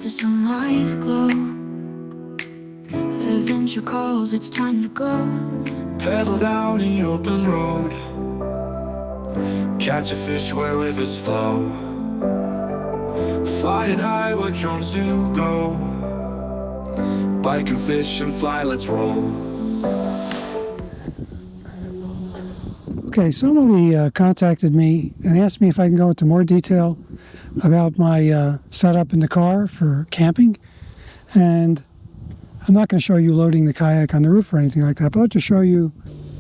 but the sunrise glow. Adventure calls, it's time to go. Pedal down the open road, catch a fish where rivers flow. Flying high where drones do go. Bike and fish and fly, let's roll. Okay, somebody contacted me and asked me if I can go into more detail about my setup in the car for camping. And I'm not going to show you loading the kayak on the roof or anything like that, but I'll just show you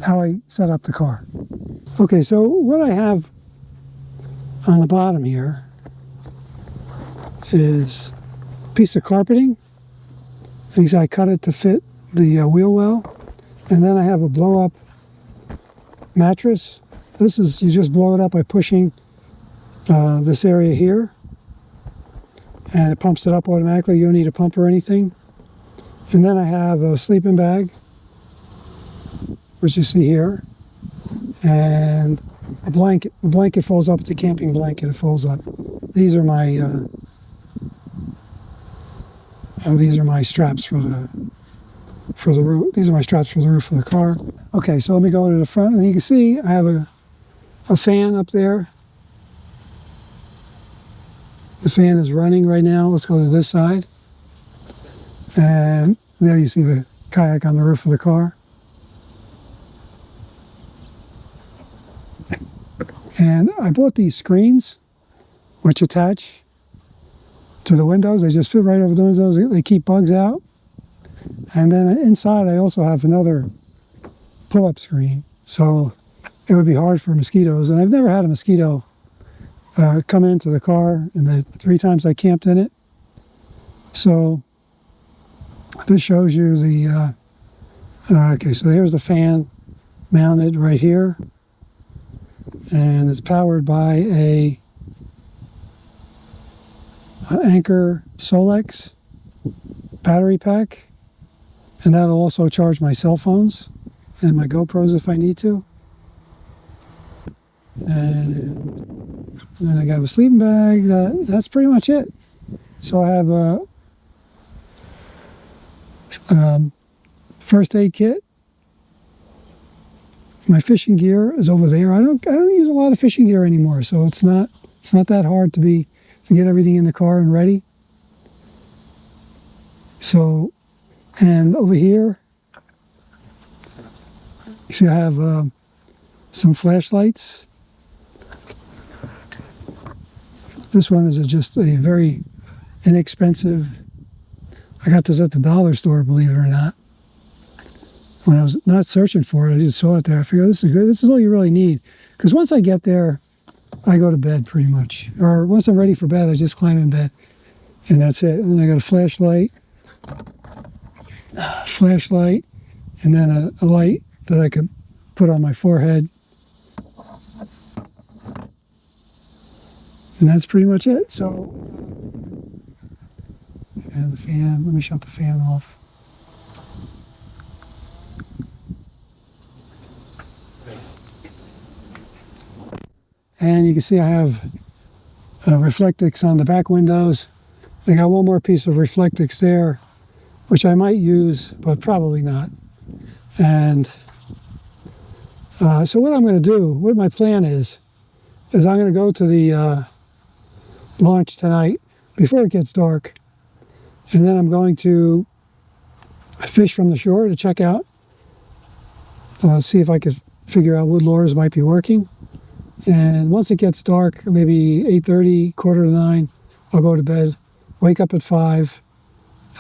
how I set up the car. Okay, so what I have on the bottom here is a piece of carpeting. I cut it to fit the wheel well. And then I have a blow-up mattress. This is, you just blow it up by pushing this area here, and it pumps it up automatically. You don't need a pump or anything. And then I have a sleeping bag, which you see here, and a blanket. The blanket folds up. It's a camping blanket. It folds up. These are my straps for the roof. These are my straps for the roof of the car. Okay, so let me go to the front, and you can see I have a fan up there. The fan is running right now. Let's go to this side. And there you see the kayak on the roof of the car. And I bought these screens, which attach to the windows. They just fit right over the windows. They keep bugs out. And then inside I also have another pull-up screen. So it would be hard for mosquitoes. And I've never had a mosquito come into the car in the 3 times I camped in it. So this shows you the, okay, so here's the fan mounted right here. And it's powered by a Anchor Solex battery pack. And that'll also charge my cell phones and my GoPros if I need to. And then I got a sleeping bag. That's pretty much it. So I have a first aid kit. My fishing gear is over there. I don't use a lot of fishing gear anymore, so it's not that hard to get everything in the car and ready. So, and over here, you see I have some flashlights. This one is just a very inexpensive. I got this at the dollar store, believe it or not. When I was not searching for it, I just saw it there. I figured, this is good. This is all you really need. Because once I get there, I go to bed pretty much. Or once I'm ready for bed, I just climb in bed. And that's it. And then I got a flashlight, and then a light that I could put on my forehead. And that's pretty much it. So, and the fan, let me shut the fan off. And you can see I have Reflectix on the back windows. I got one more piece of Reflectix there, which I might use, but probably not. And so what I'm going to do, what my plan is I'm going to go to the launch tonight before it gets dark. And then I'm going to fish from the shore to check out, see if I could figure out what lures might be working. And once it gets dark, maybe 8:30, 8:45, I'll go to bed, wake up at 5,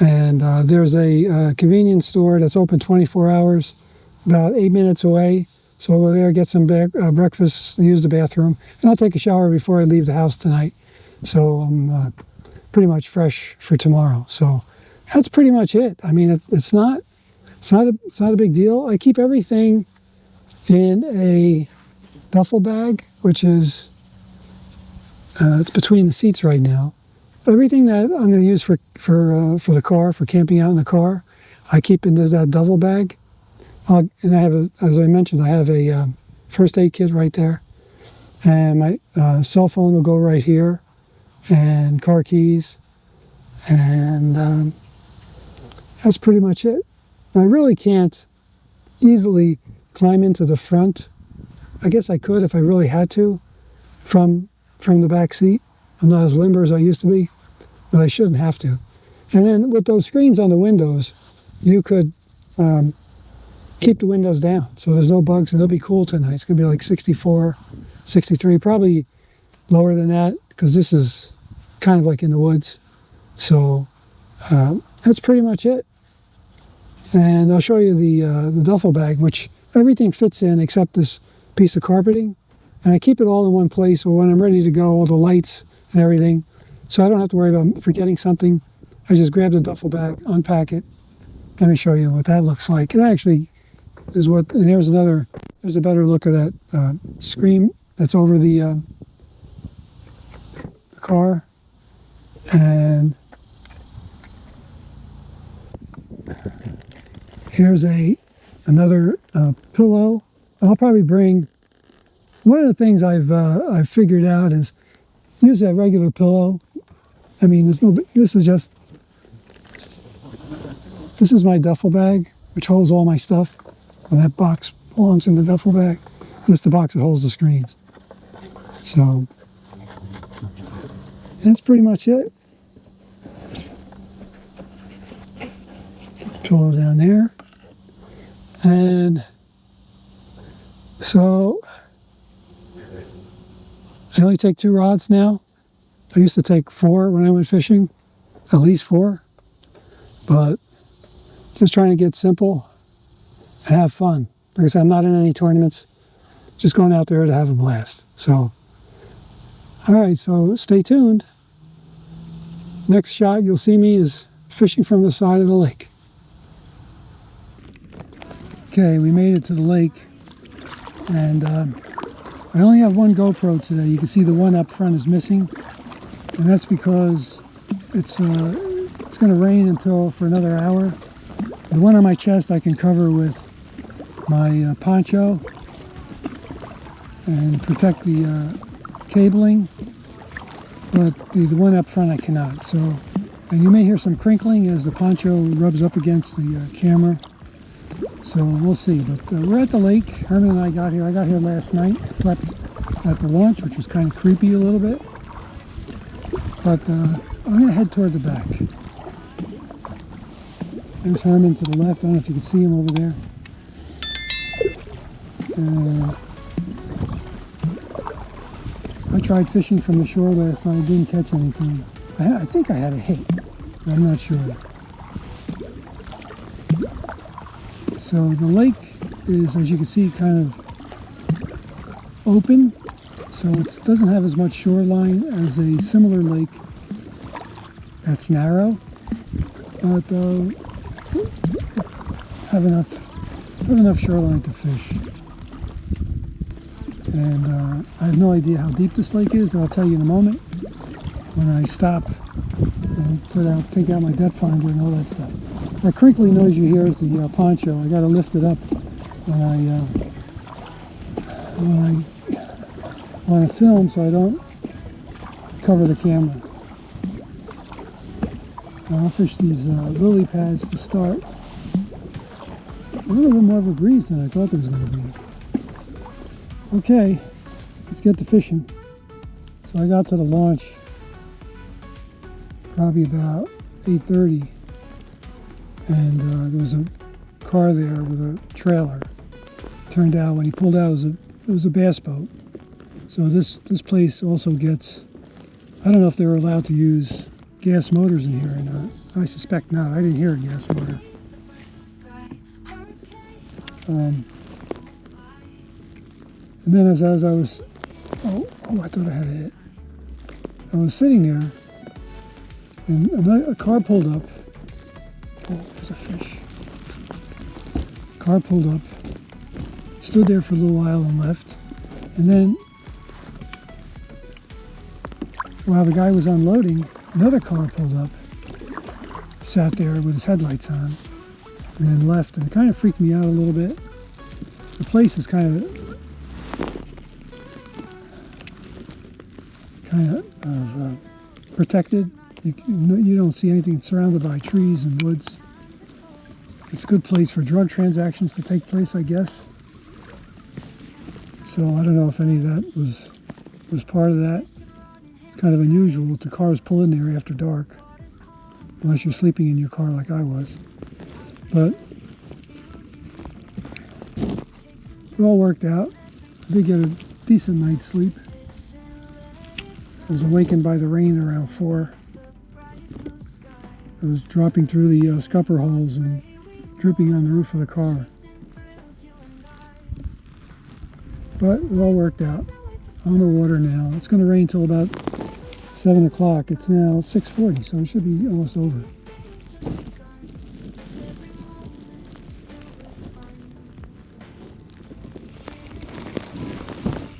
and there's a convenience store that's open 24 hours, about 8 minutes away. So I'll go there, get some breakfast, use the bathroom, and I'll take a shower before I leave the house tonight. So I'm pretty much fresh for tomorrow. So that's pretty much it. I mean, it's not a big deal. I keep everything in a duffel bag, which is it's between the seats right now. Everything that I'm going to use for the car, for camping out in the car, I keep into that duffel bag. And I have, as I mentioned, I have a first aid kit right there, and my cell phone will go right here, and car keys, And that's pretty much it. I really can't easily climb into the front. I guess I could if I really had to from the back seat. I'm not as limber as I used to be, but I shouldn't have to. And then with those screens on the windows, you could keep the windows down so there's no bugs, and it'll be cool tonight. It's going to be like 64, 63, probably lower than that because this is kind of like in the woods. So that's pretty much it. And I'll show you the duffel bag, which everything fits in except this piece of carpeting. And I keep it all in one place, so when I'm ready to go, all the lights and everything, so I don't have to worry about forgetting something. I just grab the duffel bag, unpack it. Let me show you what that looks like. It actually is what, and there's a better look of that screen that's over the car. And here's another pillow. I'll probably bring, one of the things I've figured out is use that regular pillow. I mean, this is my duffel bag, which holds all my stuff. And that box belongs in the duffel bag. This is the box that holds the screens. So that's pretty much it. Pillow down there. And so I only take 2 rods now. I used to take 4 when I went fishing, at least 4. But just trying to get simple and have fun. Like I said, I'm not in any tournaments. Just going out there to have a blast. So, all right, so stay tuned. Next shot you'll see me is fishing from the side of the lake. Okay, we made it to the lake, and I only have one GoPro today. You can see the one up front is missing, and that's because it's going to rain for another hour. The one on my chest I can cover with my poncho and protect the cabling, but the one up front I cannot. So, and you may hear some crinkling as the poncho rubs up against the camera. So we'll see, but we're at the lake. Herman and I got here. I got here last night, slept at the launch, which was kind of creepy a little bit. But I'm going to head toward the back. There's Herman to the left. I don't know if you can see him over there. I tried fishing from the shore last night. I didn't catch anything. I think I had a hit, but I'm not sure. So the lake is, as you can see, kind of open, so it doesn't have as much shoreline as a similar lake that's narrow, but have enough shoreline to fish. And I have no idea how deep this lake is, but I'll tell you in a moment when I stop and take out my depth finder and all that stuff. That crinkly noise you hear is the poncho. I got to lift it up when I want to film, so I don't cover the camera. Now I'll fish these lily pads to start. A little bit more of a breeze than I thought there was going to be. Okay, let's get to fishing. So I got to the launch probably about 8:30. And there was a car there with a trailer. Turned out when he pulled out, it was a bass boat. So this place also gets, I don't know if they were allowed to use gas motors in here or not. I suspect not. I didn't hear a gas motor. And then as I was, oh, I thought I had a hit. I was sitting there, and a car pulled up. Oh, there's a fish. Car pulled up, stood there for a little while and left. And then, while the guy was unloading, another car pulled up, sat there with his headlights on, and then left. And it kind of freaked me out a little bit. The place is kind of protected, You don't see anything. It's surrounded by trees and woods. It's a good place for drug transactions to take place, I guess. So I don't know if any of that was part of that. It's kind of unusual that the cars pull in there after dark, unless you're sleeping in your car like I was. But it all worked out. I did get a decent night's sleep. I was awakened by the rain around 4. It was dropping through the scupper holes and dripping on the roof of the car. But it all worked out. On the water now. It's going to rain till about 7 o'clock. It's now 6:40, so it should be almost over.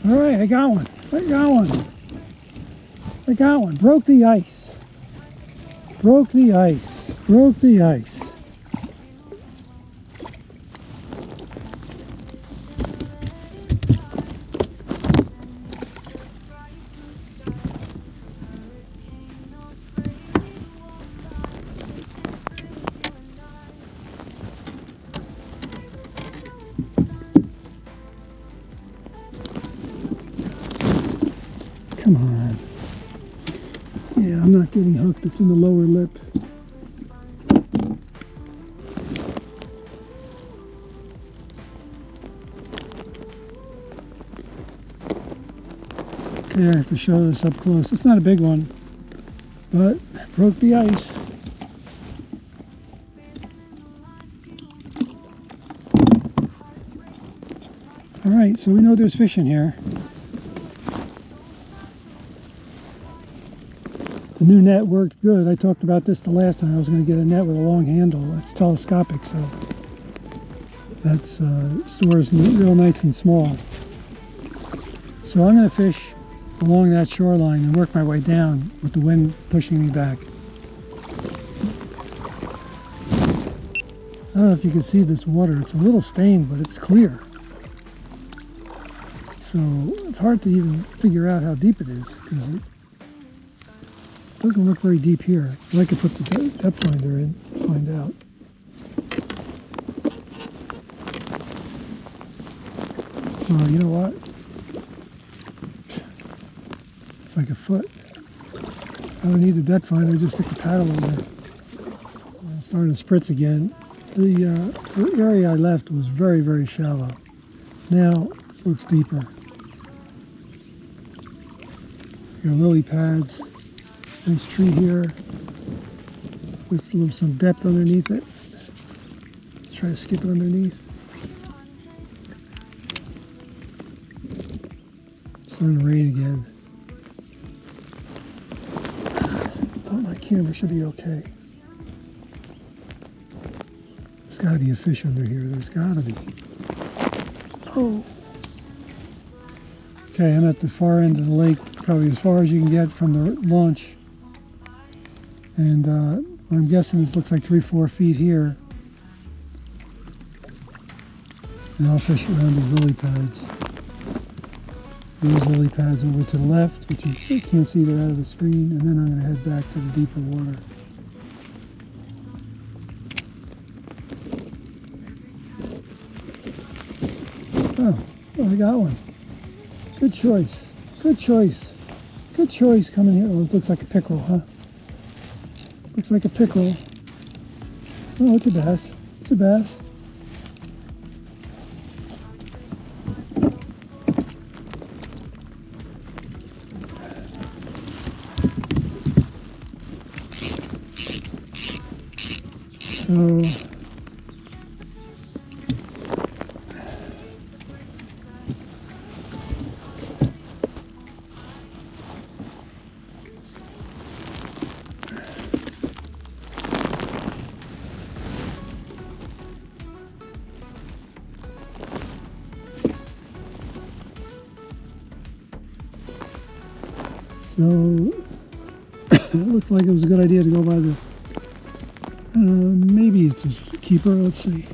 All right, I got one. I got one. I got one. Broke the ice. Broke the ice. Broke the ice. Come on. Yeah, I'm not getting hooked. It's in the lower lip. Okay, I have to show this up close. It's not a big one, but broke the ice. All right, so we know there's fish in here. The new net worked good. I talked about this the last time. I was going to get a net with a long handle. It's telescopic, so that stores real nice and small. So I'm going to fish along that shoreline and work my way down with the wind pushing me back. I don't know if you can see this water. It's a little stained, but it's clear. So it's hard to even figure out how deep it is because it doesn't look very deep here. I could put the depth finder in to find out. Oh, you know what? It's like a foot. I don't need the depth finder, just stick the paddle in there. I'm starting to spritz again. The area I left was very, very shallow. Now it looks deeper. Got lily pads. Nice tree here with some depth underneath it. Let's try to skip it underneath. It's starting to rain again. Oh, my camera should be okay. There's got to be a fish under here. There's got to be. Oh. Okay, I'm at the far end of the lake, probably as far as you can get from the launch. And I'm guessing this looks like 3-4 feet here. And I'll fish around these lily pads. These lily pads over to the left, which you can't see, they're out of the screen. And then I'm going to head back to the deeper water. Oh, I got one. Good choice. Good choice. Good choice coming here. Oh, it looks like a pickerel, huh? Looks like a pickerel. Oh, it's a bass. It's a bass. So it looked like it was a good idea to go by the, maybe it's a keeper, let's see.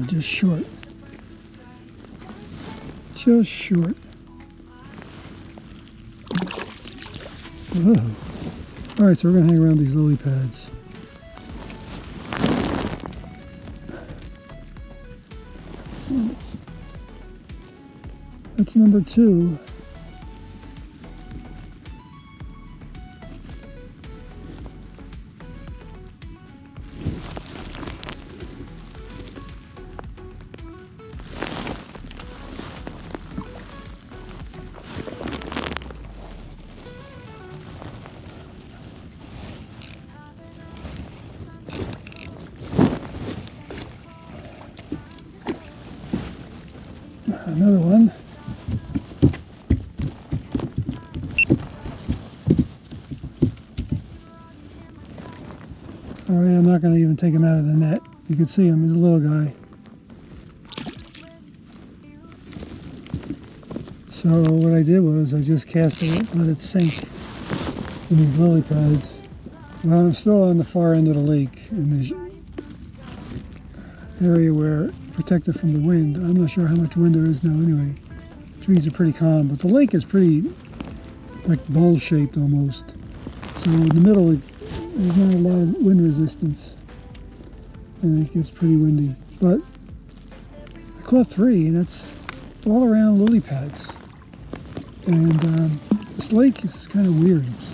Just short. Just short. Whoa. Alright, so we're going to hang around these lily pads. That's number 2. Another one. Alright, I'm not going to even take him out of the net. You can see him, he's a little guy. So what I did was I just cast it, let it sink in these lily pads. Well, I'm still on the far end of the lake in the area where protected from the wind. I'm not sure how much wind there is now anyway. Trees are pretty calm, but the lake is pretty like bowl shaped almost. So in the middle there's not a lot of wind resistance and it gets pretty windy. But I caught 3 and it's all around lily pads. And this lake is kind of weird. It's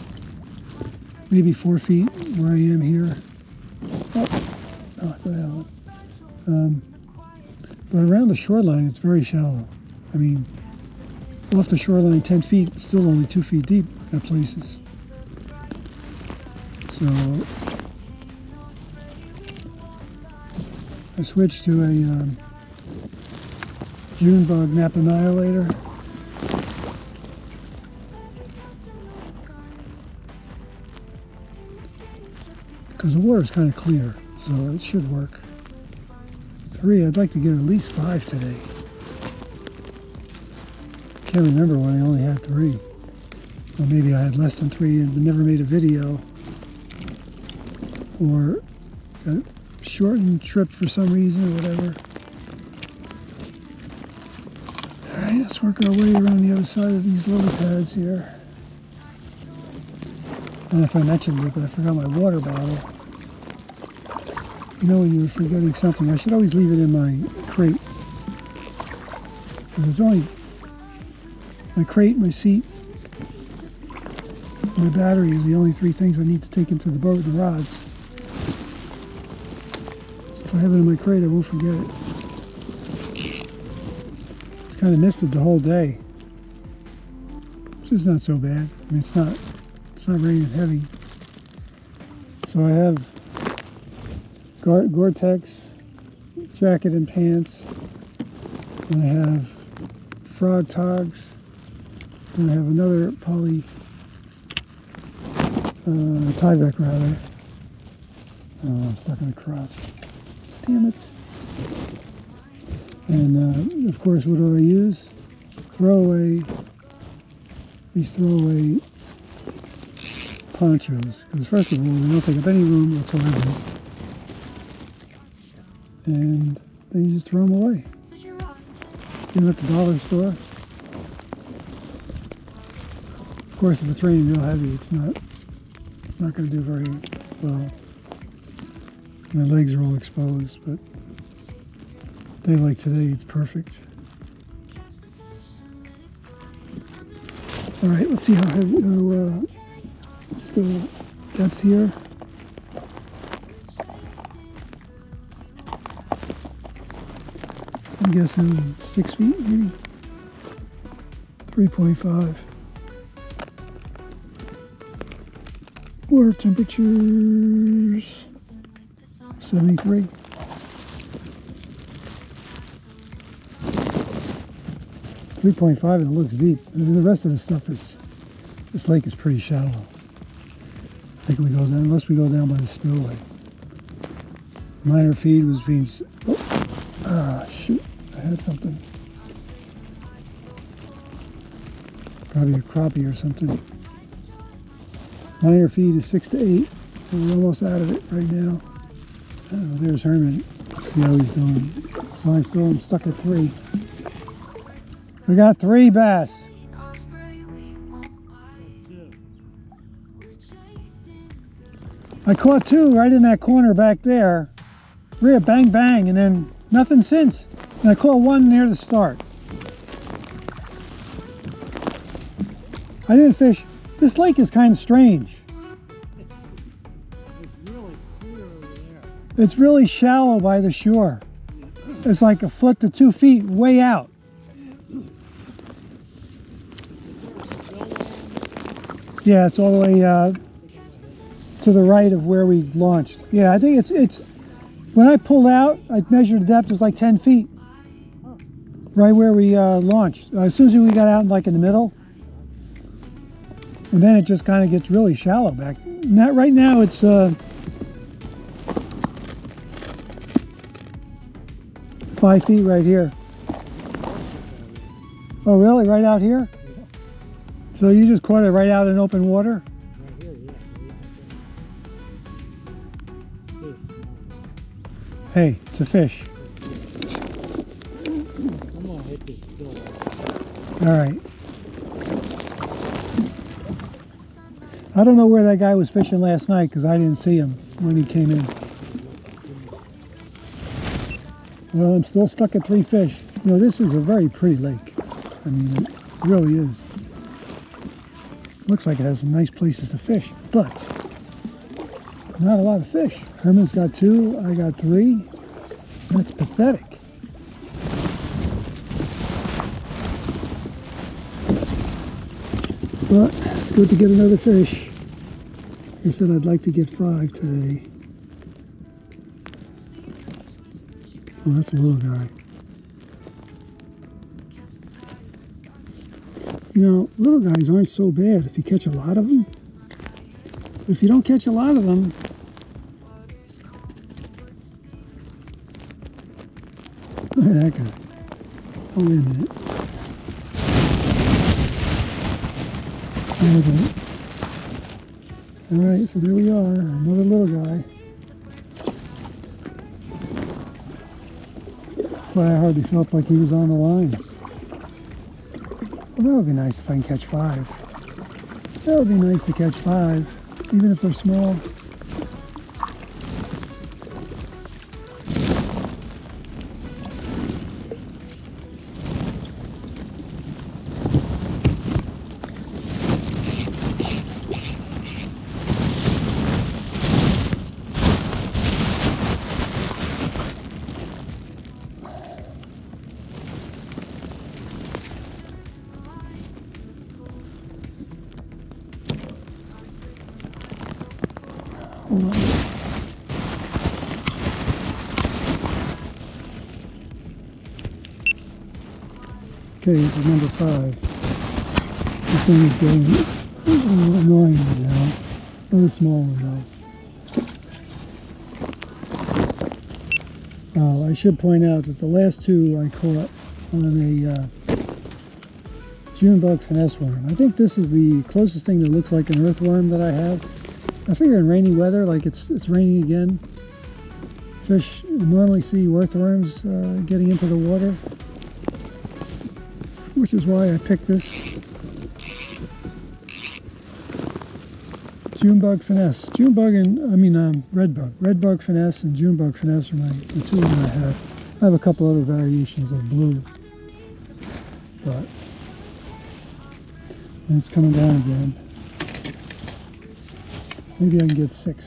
maybe 4 feet where I am here. Oh, it's that one. But around the shoreline, it's very shallow. I mean, off the shoreline 10 feet, it's still only 2 feet deep at places. So I switched to a June bug nap annihilator. Because the water is kind of clear, so it should work. 3, I'd like to get at least 5 today. Can't remember when I only had 3. Or maybe I had less than 3 and never made a video. Or a shortened trip for some reason or whatever. Alright, let's work our way around the other side of these lily pads here. I don't know if I mentioned it, but I forgot my water bottle. You know when you're forgetting something, I should always leave it in my crate. Because it's only my crate, my seat, my battery is the only 3 things I need to take into the boat, the rods. So if I have it in my crate, I won't forget it. It's kind of misted the whole day. Which is not so bad. I mean, it's not raining heavy. So I have Gore-Tex jacket and pants, and I have frog togs, and I have another poly Tyvek rather. Oh, I'm stuck in a crotch. Damn it. And of course, what do I use? These throwaway ponchos, because first of all, they don't take up any room whatsoever. And then you just throw them away. Get them at the dollar store. Of course, if it's raining real heavy, it's not going to do very well. My legs are all exposed, but a day like today, it's perfect. All right, let's see how heavy. Still depth here. I'm guessing 6 feet, maybe 3.5. Water temperatures 73. .5 and it looks deep. I mean, the rest of the stuff is, this lake is pretty shallow. I think we go down, unless we go down by the spillway. Minor feed was being, shoot, I had something. Probably a crappie or something. Minor feed is 6 to 8. We're almost out of it right now. Oh, there's Herman. See how he's doing. So I still am stuck at 3. We got 3 bass. I caught 2 right in that corner back there. Rear bang bang, and then nothing since. And I caught 1 near the start. I didn't fish. This lake is kind of strange. It's really clear over there. It's really shallow by the shore. It's like a foot to 2 feet way out. Yeah, it's all the way to the right of where we launched. Yeah, I think it's when I pulled out, I measured the depth, it was like 10 feet. Right where we launched. As soon as we got out like in the middle, and then it just kind of gets really shallow back. Right now it's 5 feet right here. Oh really? Right out here? Yeah. So you just caught it right out in open water? Right here, yeah. This. Hey, it's a fish. I'm gonna hit this still. All right. I don't know where that guy was fishing last night because I didn't see him when he came in. Well, I'm still stuck at 3 fish. You know, this is a very pretty lake. I mean, it really is. Looks like it has some nice places to fish, but not a lot of fish. Herman's got 2, I got 3. That's pathetic. But it's good to get another fish. I said I'd like to get 5 today. Oh, that's a little guy. You know, little guys aren't so bad if you catch a lot of them. But if you don't catch a lot of them, look at that guy. Oh, wait a minute. There we go. All right, so there we are, another little guy. But I hardly felt like he was on the line. Well, that would be nice if I can catch 5. That would be nice to catch 5, even if they're small. Hold on. Okay, this is number 5. This thing is getting a little annoying now. Another small one though. Oh, I should point out that the last 2 I caught on a June bug finesse worm. I think this is the closest thing that looks like an earthworm that I have. I figure in rainy weather, like it's raining again, fish normally see earthworms getting into the water, which is why I picked this June bug finesse. June bug and red bug finesse and June bug finesse are the 2 of them I have. I have a couple other variations of blue, but and it's coming down again. Maybe I can get 6.